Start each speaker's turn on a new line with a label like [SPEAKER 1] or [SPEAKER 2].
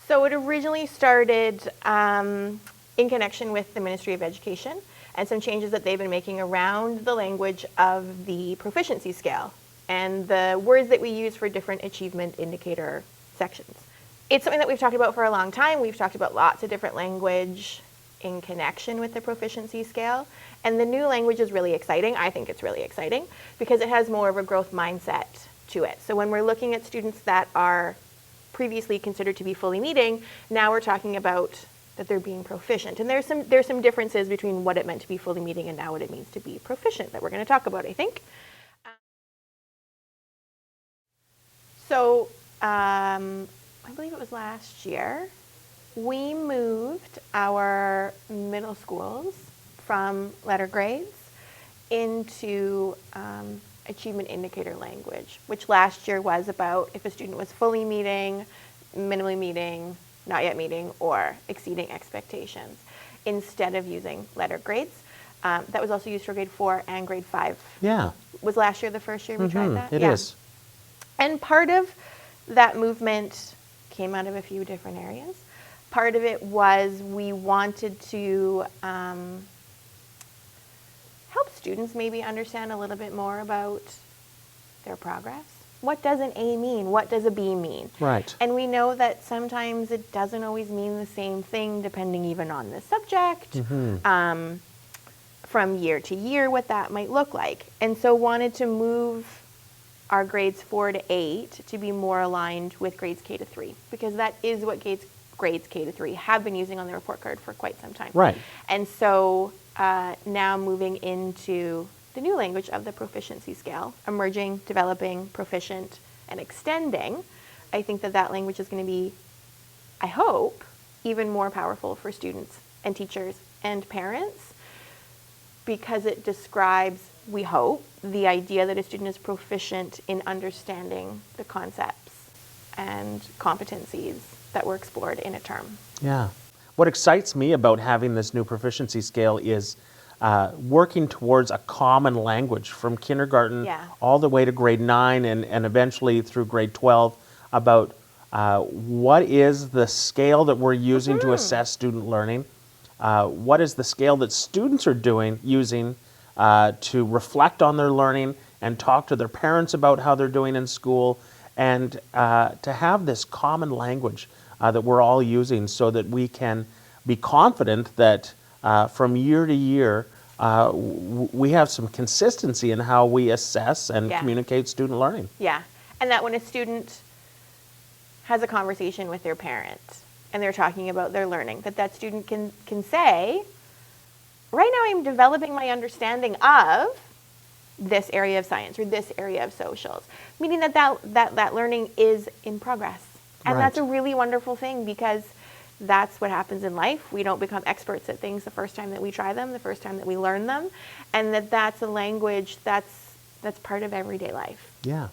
[SPEAKER 1] So it originally started in connection with the Ministry of Education and some changes that they've been making around the language of the proficiency scale and the words that we use for different achievement indicator sections. It's something that we've talked about for a long time. We've talked about lots of different language in connection with the proficiency scale. And the new language is really exciting. I think it's really exciting because it has more of a growth mindset to it. So when we're looking at students that are previously considered to be fully meeting, now we're talking about that they're being proficient. And there's some differences between what it meant to be fully meeting and now what it means to be proficient that we're going to talk about, I think. So I believe it was last year, we moved our middle schools from letter grades into achievement indicator language, which last year was about if a student was fully meeting, minimally meeting, not yet meeting, or exceeding expectations, instead of using letter grades. That was also used for grade 4 and grade 5.
[SPEAKER 2] Yeah.
[SPEAKER 1] Was last year the first year we tried that?
[SPEAKER 2] It is.
[SPEAKER 1] And part of that movement came out of a few different areas. Part of it was we wanted to help students maybe understand a little bit more about their progress. What does an A mean? What does a B mean?
[SPEAKER 2] Right.
[SPEAKER 1] And we know that sometimes it doesn't always mean the same thing depending even on the subject, from year to year, what that might look like. And so wanted to move our grades 4 to 8 to be more aligned with grades K to 3, because that is what grades K to 3 have been using on the report card for quite some time.
[SPEAKER 2] Right.
[SPEAKER 1] And so now moving into the new language of the proficiency scale, emerging, developing, proficient, and extending, I think that language is going to be, I hope, even more powerful for students and teachers and parents, because it describes, we hope, the idea that a student is proficient in understanding the concepts and competencies that were explored in a term.
[SPEAKER 2] Yeah. What excites me about having this new proficiency scale is working towards a common language from kindergarten all the way to grade 9 and eventually through grade 12 about what is the scale that we're using to assess student learning, what is the scale that students are using to reflect on their learning and talk to their parents about how they're doing in school, and to have this common language that we're all using so that we can be confident that from year to year we have some consistency in how we assess and communicate student learning. Yeah,
[SPEAKER 1] and that when a student has a conversation with their parent and they're talking about their learning, that student can say, right now I'm developing my understanding of this area of science or this area of socials, meaning that learning is in progress. And that's a really wonderful thing, because that's what happens in life. We don't become experts at things the first time that we try them, the first time that we learn them, and that's a language that's part of everyday life.
[SPEAKER 2] Yeah.